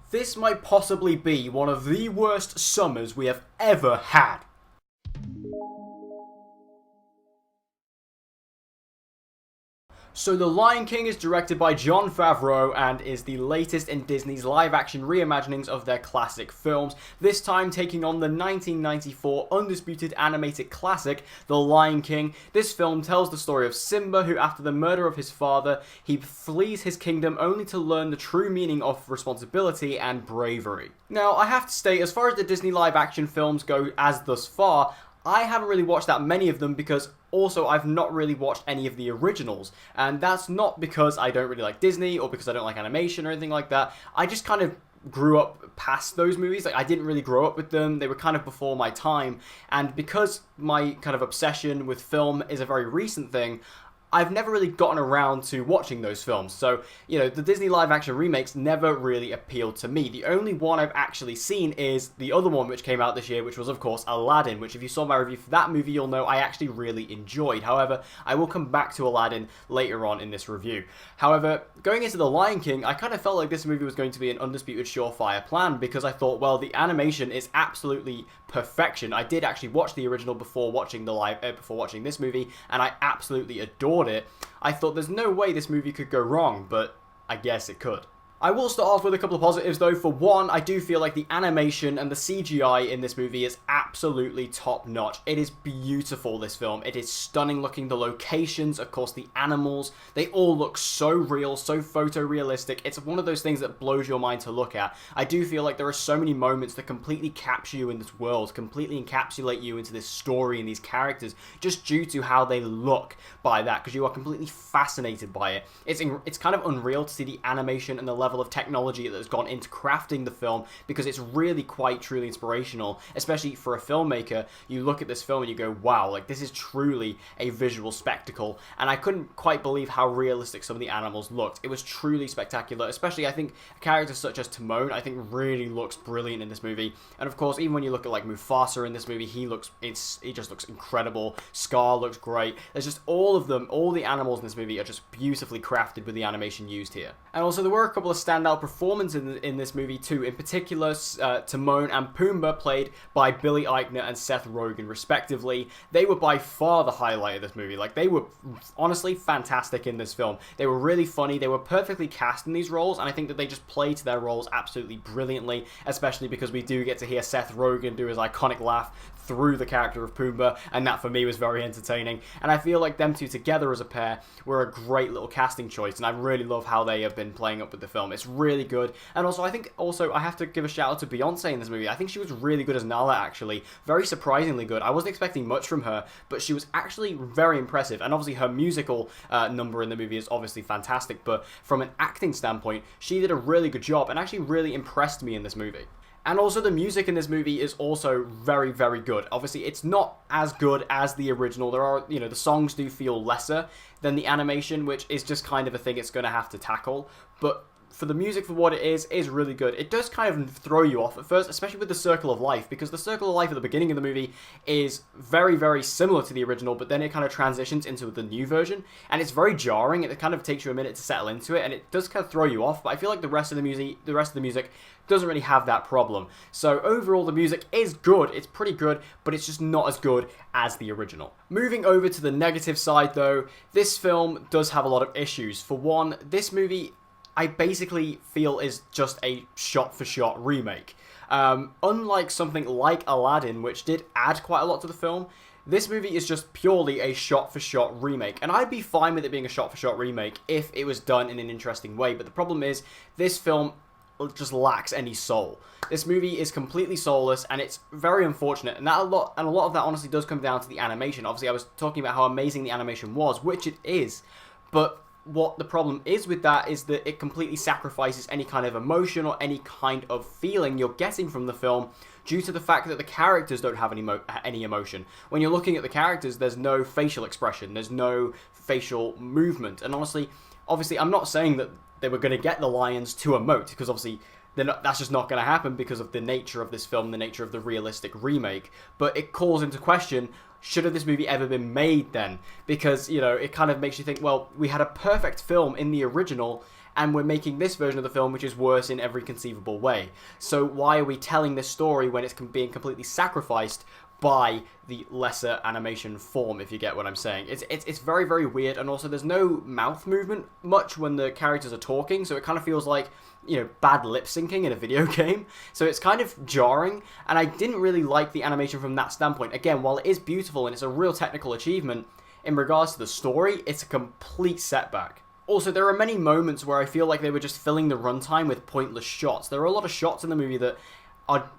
This might possibly be one of the worst summers we have ever had. So The Lion King is directed by Jon Favreau and is the latest in Disney's live-action reimaginings of their classic films, this time taking on the 1994 undisputed animated classic, The Lion King. This film tells the story of Simba, who after the murder of his father, he flees his kingdom only to learn the true meaning of responsibility and bravery. Now, I have to state, as far as the Disney live-action films go as thus far, I haven't really watched that many of them because also I've not really watched any of the originals, and that's not because I don't really like Disney or because I don't like animation or anything like that. I just kind of grew up past those movies. Like, I didn't really grow up with them. They were kind of before my time, and because my kind of obsession with film is a very recent thing, I've never really gotten around to watching those films. So, you know, the Disney live-action remakes never really appealed to me. The only one I've actually seen is the other one which came out this year, which was, of course, Aladdin, which if you saw my review for that movie, you'll know I actually really enjoyed. However, I will come back to Aladdin later on in this review. However, going into The Lion King, I kind of felt like this movie was going to be an undisputed surefire plan because I thought, well, the animation is absolutely perfection. I did actually watch the original before watching this movie, and I absolutely adored it. I thought there's no way this movie could go wrong, but I guess it could. I will start off with a couple of positives though. For one, I do feel like the animation and the CGI in this movie is absolutely top notch. It is beautiful, this film. It is stunning looking. The locations, of course, the animals, they all look so real, so photorealistic. It's one of those things that blows your mind to look at. I do feel like there are so many moments that completely capture you in this world, completely encapsulate you into this story and these characters, just due to how they look by that, because you are completely fascinated by it. It's kind of unreal to see the animation and the level of technology that has gone into crafting the film, because it's really quite truly inspirational, especially for a filmmaker. You look at this film and you go, wow, like this is truly a visual spectacle, and I couldn't quite believe how realistic some of the animals looked. It was truly spectacular, especially I think characters such as Timon, I think really looks brilliant in this movie, and of course even when you look at like Mufasa in this movie, he just looks incredible. Scar looks great. There's just all of them, all the animals in this movie are just beautifully crafted with the animation used here. And also there were a couple of standout performances in this movie too. In particular, Timon and Pumbaa, played by Billy Eichner and Seth Rogen respectively. They were by far the highlight of this movie. Like, they were honestly fantastic in this film. They were really funny. They were perfectly cast in these roles, and I think that they just played to their roles absolutely brilliantly, especially because we do get to hear Seth Rogen do his iconic laugh through the character of Pumbaa, and that for me was very entertaining. And I feel like them two together as a pair were a great little casting choice, and I really love how they have been playing up with the film. It's really good. And also, I think I have to give a shout out to Beyonce in this movie. I think she was really good as Nala, actually. Very surprisingly good. I wasn't expecting much from her, but she was actually very impressive. And obviously her musical number in the movie is obviously fantastic, but from an acting standpoint, she did a really good job and actually really impressed me in this movie. And also the music in this movie is also very, very good. Obviously, it's not as good as the original. There are, the songs do feel lesser than the animation, which is just kind of a thing it's going to have to tackle. But for the music, for what it is really good. It does kind of throw you off at first, especially with the Circle of Life, because the Circle of Life at the beginning of the movie is very, very similar to the original, but then it kind of transitions into the new version, and it's very jarring. It kind of takes you a minute to settle into it, and it does kind of throw you off, but I feel like the rest of the music doesn't really have that problem. So overall, the music is good. It's pretty good, but it's just not as good as the original. Moving over to the negative side, though, this film does have a lot of issues. For one, this movie, I basically feel, is just a shot-for-shot remake. Unlike something like Aladdin, which did add quite a lot to the film, this movie is just purely a shot-for-shot remake. And I'd be fine with it being a shot-for-shot remake if it was done in an interesting way. But the problem is, this film just lacks any soul. This movie is completely soulless, and it's very unfortunate. And a lot of that honestly does come down to the animation. Obviously, I was talking about how amazing the animation was, which it is. But what the problem is with that is that it completely sacrifices any kind of emotion or any kind of feeling you're getting from the film due to the fact that the characters don't have any emotion. When you're looking at the characters, there's no facial expression, there's no facial movement. And honestly, I'm not saying that they were going to get the lions to emote, because obviously that's just not going to happen because of the nature of this film, the nature of the realistic remake. But it calls into question, should have this movie ever been made then? Because, it kind of makes you think, well, we had a perfect film in the original, and we're making this version of the film which is worse in every conceivable way. So why are we telling this story when it's being completely sacrificed by the lesser animation form, if you get what I'm saying? It's very, very weird, and also there's no mouth movement much when the characters are talking, so it kind of feels like, you know, bad lip syncing in a video game. So it's kind of jarring, and I didn't really like the animation from that standpoint. Again, while it is beautiful and it's a real technical achievement, in regards to the story, it's a complete setback. Also, there are many moments where I feel like they were just filling the runtime with pointless shots. There are a lot of shots in the movie that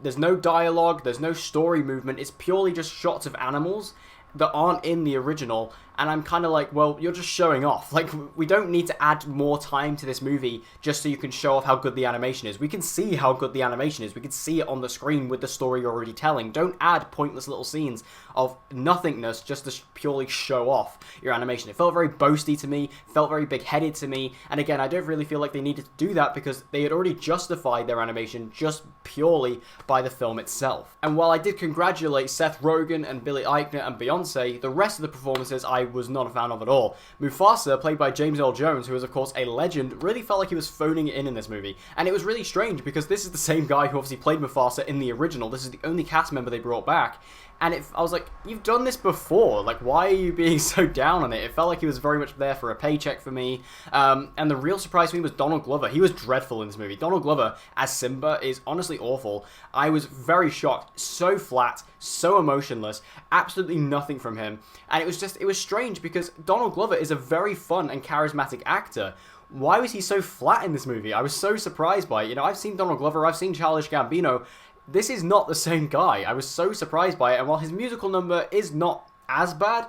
there's no dialogue, there's no story movement, it's purely just shots of animals that aren't in the original, and I'm kind of like, well, you're just showing off. Like, we don't need to add more time to this movie just so you can show off how good the animation is. We can see how good the animation is. We can see it on the screen with the story you're already telling. Don't add pointless little scenes of nothingness just to purely show off your animation. It felt very boasty to me, felt very big-headed to me, and again, I don't really feel like they needed to do that because they had already justified their animation just purely by the film itself. And while I did congratulate Seth Rogen and Billy Eichner and Beyonce, the rest of the performances I was not a fan of at all. Mufasa, played by James Earl Jones, who is of course a legend, really felt like he was phoning it in this movie. And it was really strange because this is the same guy who obviously played Mufasa in the original. This is the only cast member they brought back. And I was like, you've done this before. Like, why are you being so down on it? It felt like he was very much there for a paycheck for me. And the real surprise for me was Donald Glover. He was dreadful in this movie. Donald Glover as Simba is honestly awful. I was very shocked. So flat, so emotionless, absolutely nothing from him. And it was strange because Donald Glover is a very fun and charismatic actor. Why was he so flat in this movie? I was so surprised by it. You know, I've seen Donald Glover, I've seen Childish Gambino. This is not the same guy. I was so surprised by it, and while his musical number is not as bad,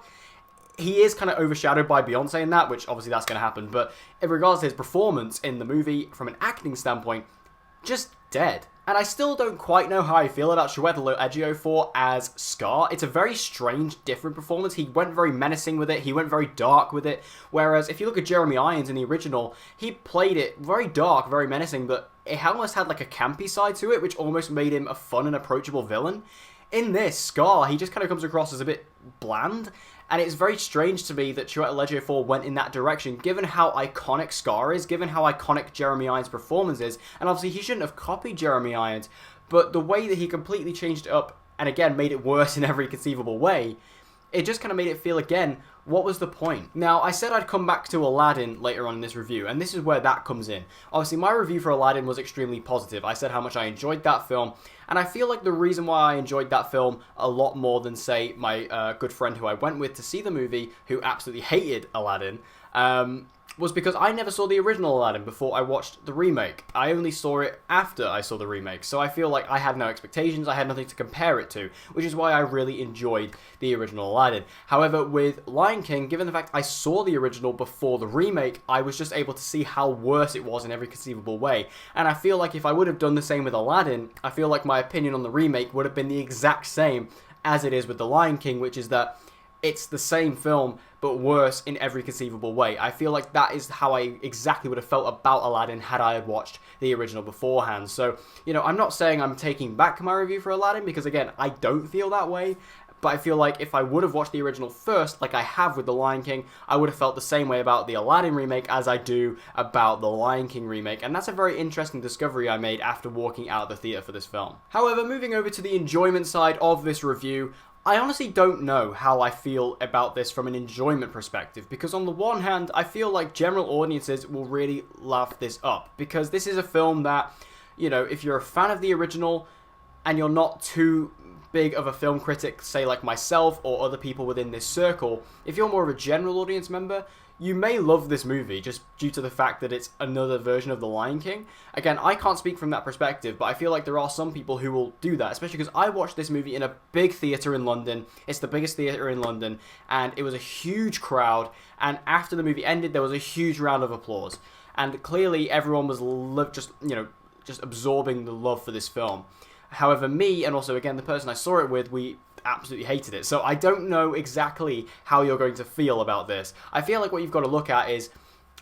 he is kind of overshadowed by Beyonce in that, which obviously that's going to happen, but in regards to his performance in the movie, from an acting standpoint, just dead. And I still don't quite know how I feel about Chiwetel Ejiofor as Scar. It's a very strange, different performance. He went very menacing with it. He went very dark with it. Whereas if you look at Jeremy Irons in the original, he played it very dark, very menacing, but it almost had like a campy side to it, which almost made him a fun and approachable villain. In this, Scar, he just kind of comes across as a bit bland. And it's very strange to me that Chiwetel Ejiofor went in that direction, given how iconic Scar is, given how iconic Jeremy Irons' performance is. And obviously, he shouldn't have copied Jeremy Irons, but the way that he completely changed it up, and again, made it worse in every conceivable way, it just kind of made it feel, again, what was the point? Now, I said I'd come back to Aladdin later on in this review, and this is where that comes in. Obviously, my review for Aladdin was extremely positive. I said how much I enjoyed that film, and I feel like the reason why I enjoyed that film a lot more than, say, my good friend who I went with to see the movie, who absolutely hated Aladdin, was because I never saw the original Aladdin before I watched the remake. I only saw it after I saw the remake, so I feel like I had no expectations, I had nothing to compare it to, which is why I really enjoyed the original Aladdin. However, with Lion King, given the fact I saw the original before the remake, I was just able to see how worse it was in every conceivable way. And I feel like if I would have done the same with Aladdin, I feel like my opinion on the remake would have been the exact same as it is with the Lion King, which is that it's the same film, but worse in every conceivable way. I feel like that is how I exactly would have felt about Aladdin had I had watched the original beforehand. So, you know, I'm not saying I'm taking back my review for Aladdin, because again, I don't feel that way, but I feel like if I would have watched the original first, like I have with The Lion King, I would have felt the same way about the Aladdin remake as I do about the Lion King remake, and that's a very interesting discovery I made after walking out of the theatre for this film. However, moving over to the enjoyment side of this review, I honestly don't know how I feel about this from an enjoyment perspective, because on the one hand, I feel like general audiences will really laugh this up, because this is a film that, you know, if you're a fan of the original and you're not too big of a film critic, say like myself or other people within this circle, if you're more of a general audience member, you may love this movie just due to the fact that it's another version of The Lion King. Again, I can't speak from that perspective, but I feel like there are some people who will do that, especially because I watched this movie in a big theatre in London. It's the biggest theatre in London, and it was a huge crowd, and after the movie ended, there was a huge round of applause. And clearly, everyone was just absorbing the love for this film. However, me, and also, again, the person I saw it with, we absolutely hated it. So I don't know exactly how you're going to feel about this. I feel like what you've got to look at is,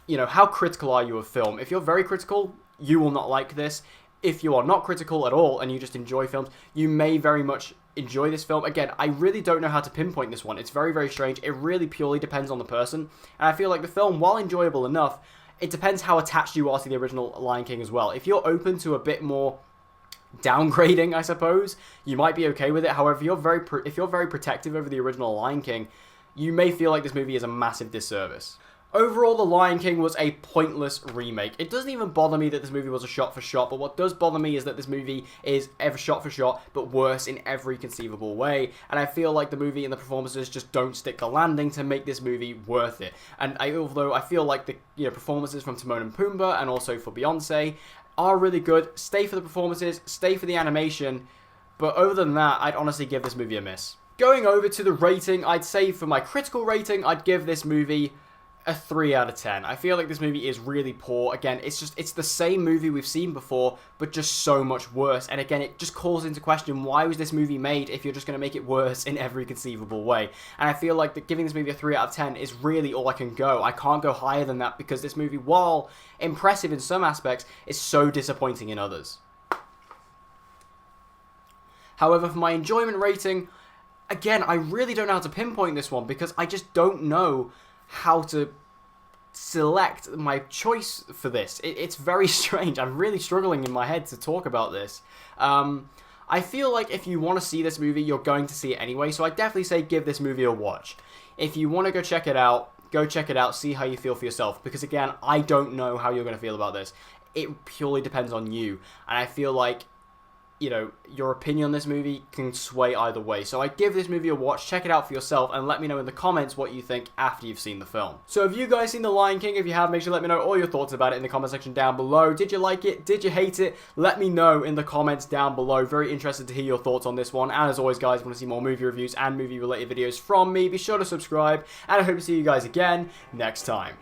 you know, how critical are you of film? If you're very critical, you will not like this. If you are not critical at all and you just enjoy films, you may very much enjoy this film. Again, I really don't know how to pinpoint this one. It's very, very strange. It really purely depends on the person. And I feel like the film, while enjoyable enough, it depends how attached you are to the original Lion King as well. If you're open to a bit more downgrading, I suppose, you might be okay with it. However, if you're very protective over the original Lion King, you may feel like this movie is a massive disservice. Overall, The Lion King was a pointless remake. It doesn't even bother me that this movie was a shot-for-shot, but what does bother me is that this movie is ever shot-for-shot, but worse in every conceivable way, and I feel like the movie and the performances just don't stick the landing to make this movie worth it. And although I feel like the performances from Timon and Pumbaa, and also for Beyonce, are really good, stay for the performances, stay for the animation, but other than that, I'd honestly give this movie a miss. Going over to the rating, I'd say for my critical rating, I'd give this movie a 3 out of 10. I feel like this movie is really poor. Again, it's the same movie we've seen before, but just so much worse. And again, it just calls into question, why was this movie made if you're just going to make it worse in every conceivable way? And I feel like giving this movie a 3 out of 10 is really all I can go. I can't go higher than that because this movie, while impressive in some aspects, is so disappointing in others. However, for my enjoyment rating, again, I really don't know how to pinpoint this one because I just don't know how to select my choice for this. It's very strange. I'm really struggling in my head to talk about this. I feel like if you want to see this movie, you're going to see it anyway, so I definitely say give this movie a watch. If you want to go check it out, see how you feel for yourself, because again, I don't know how you're going to feel about this. It purely depends on you, and I feel like your opinion on this movie can sway either way. So I give this movie a watch, check it out for yourself, and let me know in the comments what you think after you've seen the film. So have you guys seen The Lion King? If you have, make sure to let me know all your thoughts about it in the comment section down below. Did you like it? Did you hate it? Let me know in the comments down below. Very interested to hear your thoughts on this one. And as always, guys, if you want to see more movie reviews and movie-related videos from me, be sure to subscribe, and I hope to see you guys again next time.